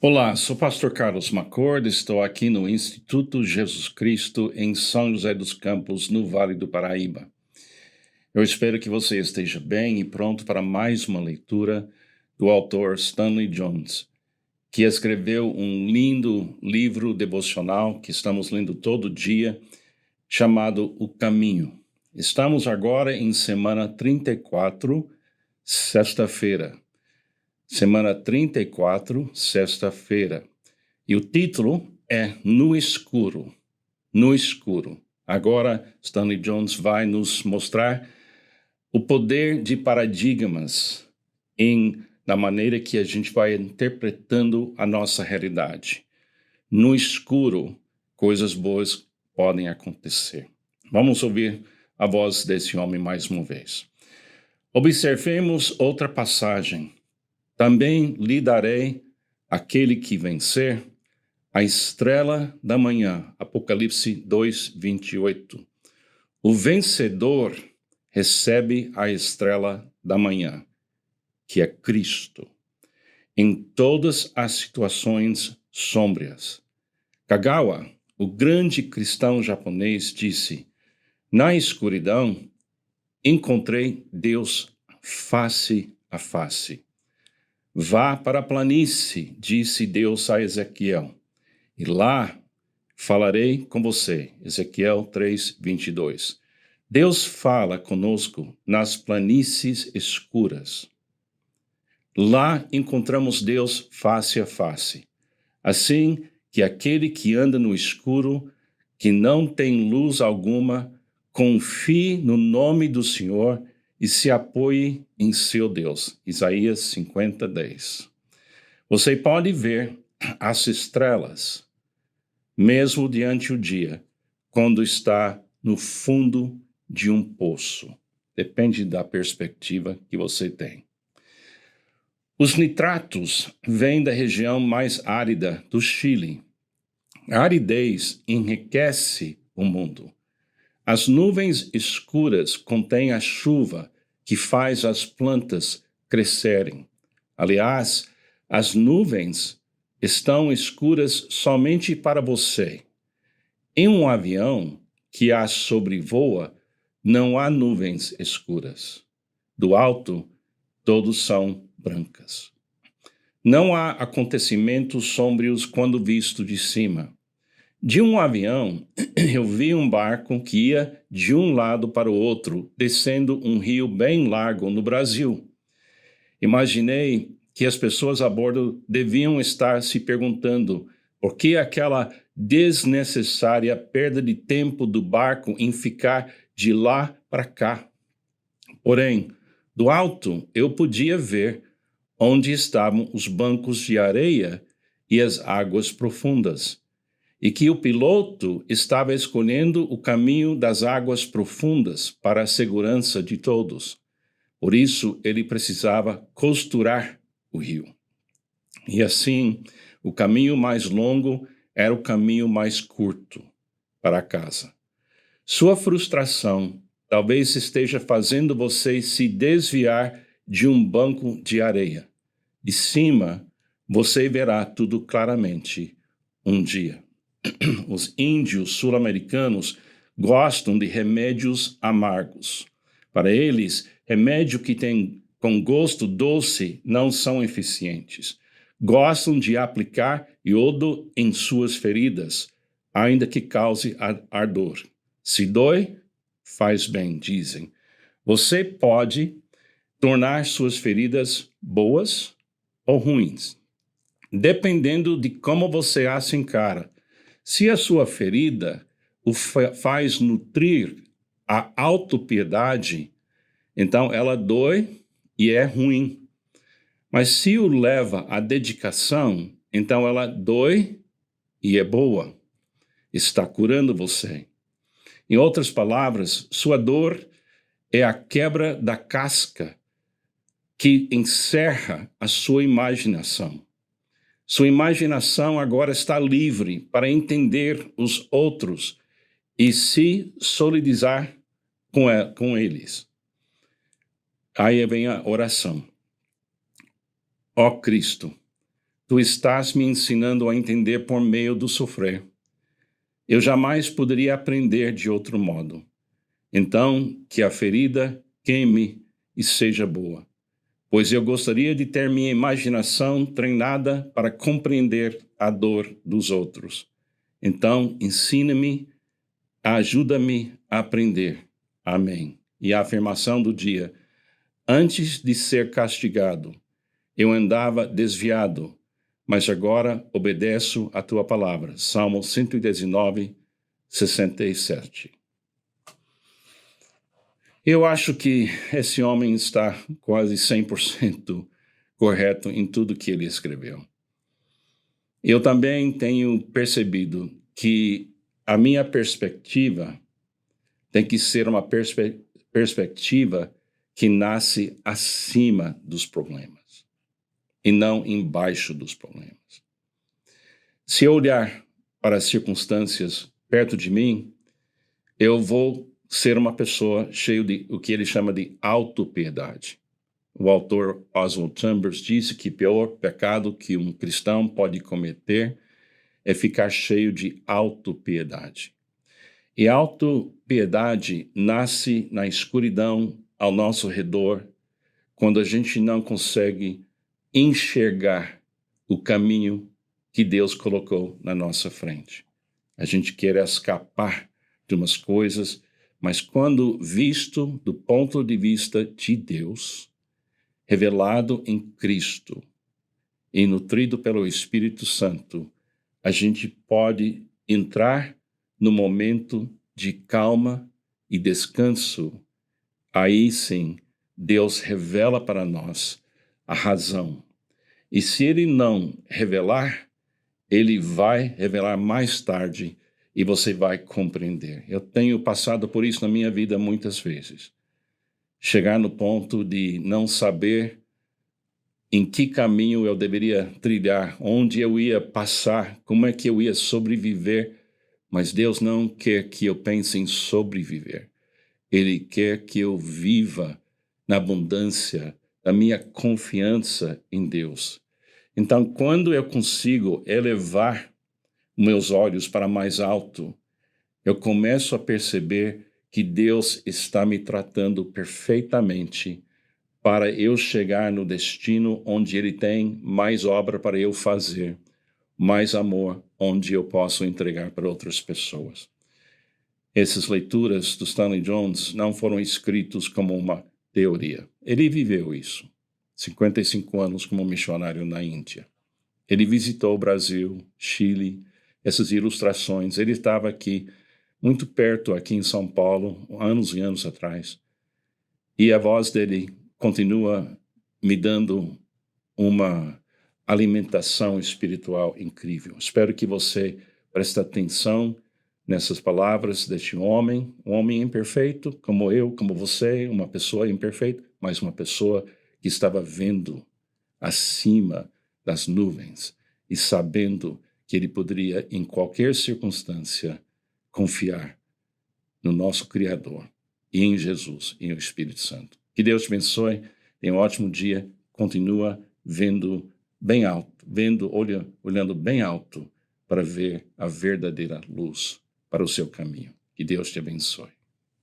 Olá, sou pastor Carlos Macord, estou aqui no Instituto Jesus Cristo em São José dos Campos, no Vale do Paraíba. Eu espero que você esteja bem e pronto para mais uma leitura do autor Stanley Jones, que escreveu um lindo livro devocional que estamos lendo todo dia, chamado O Caminho. Estamos agora em semana 34, sexta-feira. Semana 34, sexta-feira. E o título é No Escuro. No Escuro. Agora, Stanley Jones vai nos mostrar o poder de paradigmas na maneira que a gente vai interpretando a nossa realidade. No escuro, coisas boas podem acontecer. Vamos ouvir a voz desse homem mais uma vez. Observemos outra passagem. Também lhe darei aquele que vencer a estrela da manhã. Apocalipse 2, 28. O vencedor recebe a estrela da manhã, que é Cristo, em todas as situações sômbrias. Kagawa, o grande cristão japonês, disse: na escuridão encontrei Deus face a face. Vá para a planície, disse Deus a Ezequiel, e lá falarei com você. Ezequiel 3, 22. Deus fala conosco nas planícies escuras. Lá encontramos Deus face a face. Assim que aquele que anda no escuro, que não tem luz alguma, confie no nome do Senhor e se apoie em seu Deus. Isaías 50, 10. Você pode ver as estrelas, mesmo diante do dia, quando está no fundo de um poço. Depende da perspectiva que você tem. Os nitratos vêm da região mais árida do Chile. A aridez enriquece o mundo. As nuvens escuras contêm a chuva que faz as plantas crescerem. Aliás, as nuvens estão escuras somente para você. Em um avião que as sobrevoa, não há nuvens escuras. Do alto, todos são brancas. Não há acontecimentos sômbrios quando visto de cima. De um avião, eu vi um barco que ia de um lado para o outro, descendo um rio bem largo no Brasil. Imaginei que as pessoas a bordo deviam estar se perguntando por que aquela desnecessária perda de tempo do barco em ficar de lá para cá. Porém, do alto eu podia ver onde estavam os bancos de areia e as águas profundas, e que o piloto estava escolhendo o caminho das águas profundas para a segurança de todos. Por isso, ele precisava costurar o rio. E assim, o caminho mais longo era o caminho mais curto para casa. Sua frustração talvez esteja fazendo você se desviar de um banco de areia. De cima, você verá tudo claramente um dia. Os índios sul-americanos gostam de remédios amargos. Para eles, remédio que tem com gosto doce não são eficientes. Gostam de aplicar iodo em suas feridas, ainda que cause ardor. Se dói, faz bem, dizem. Você pode tornar suas feridas boas ou ruins, dependendo de como você as encara. Se a sua ferida o faz nutrir a autopiedade, então ela dói e é ruim. Mas se o leva à dedicação, então ela dói e é boa. Está curando você. Em outras palavras, sua dor é a quebra da casca que encerra a sua imaginação. Sua imaginação agora está livre para entender os outros e se solidarizar com eles. Aí vem a oração. Ó Cristo, Tu estás me ensinando a entender por meio do sofrer. Eu jamais poderia aprender de outro modo. Então, que a ferida queime e seja boa, pois eu gostaria de ter minha imaginação treinada para compreender a dor dos outros. Então, ensina-me, ajuda-me a aprender. Amém. E a afirmação do dia: antes de ser castigado, eu andava desviado, mas agora obedeço a tua palavra. Salmo 119, 67. Eu acho que esse homem está quase 100% correto em tudo que ele escreveu. Eu também tenho percebido que a minha perspectiva tem que ser uma perspectiva que nasce acima dos problemas e não embaixo dos problemas. Se eu olhar para as circunstâncias perto de mim, eu vou ser uma pessoa cheia de o que ele chama de autopiedade. O autor Oswald Chambers disse que o pior pecado que um cristão pode cometer é ficar cheio de autopiedade. E autopiedade nasce na escuridão ao nosso redor, quando a gente não consegue enxergar o caminho que Deus colocou na nossa frente. A gente quer escapar de umas coisas, mas quando visto do ponto de vista de Deus, revelado em Cristo e nutrido pelo Espírito Santo, a gente pode entrar no momento de calma e descanso. Aí sim, Deus revela para nós a razão. E se Ele não revelar, Ele vai revelar mais tarde e você vai compreender. Eu tenho passado por isso na minha vida muitas vezes. Chegar no ponto de não saber em que caminho eu deveria trilhar, onde eu ia passar, como é que eu ia sobreviver. Mas Deus não quer que eu pense em sobreviver. Ele quer que eu viva na abundância da minha confiança em Deus. Então, quando eu consigo elevar meus olhos para mais alto, eu começo a perceber que Deus está me tratando perfeitamente para eu chegar no destino onde Ele tem mais obra para eu fazer, mais amor onde eu posso entregar para outras pessoas. Essas leituras do Stanley Jones não foram escritos como uma teoria. Ele viveu isso. 55 anos como missionário na Índia. Ele visitou o Brasil, Chile, essas ilustrações. Ele estava aqui, muito perto, aqui em São Paulo, anos e anos atrás. E a voz dele continua me dando uma alimentação espiritual incrível. Espero que você preste atenção nessas palavras deste homem, um homem imperfeito, como eu, como você, uma pessoa imperfeita, mas uma pessoa que estava vendo acima das nuvens e sabendo que ele poderia, em qualquer circunstância, confiar no nosso Criador e em Jesus e no Espírito Santo. Que Deus te abençoe, tenha um ótimo dia, continua vendo bem alto, olhando bem alto para ver a verdadeira luz para o seu caminho. Que Deus te abençoe.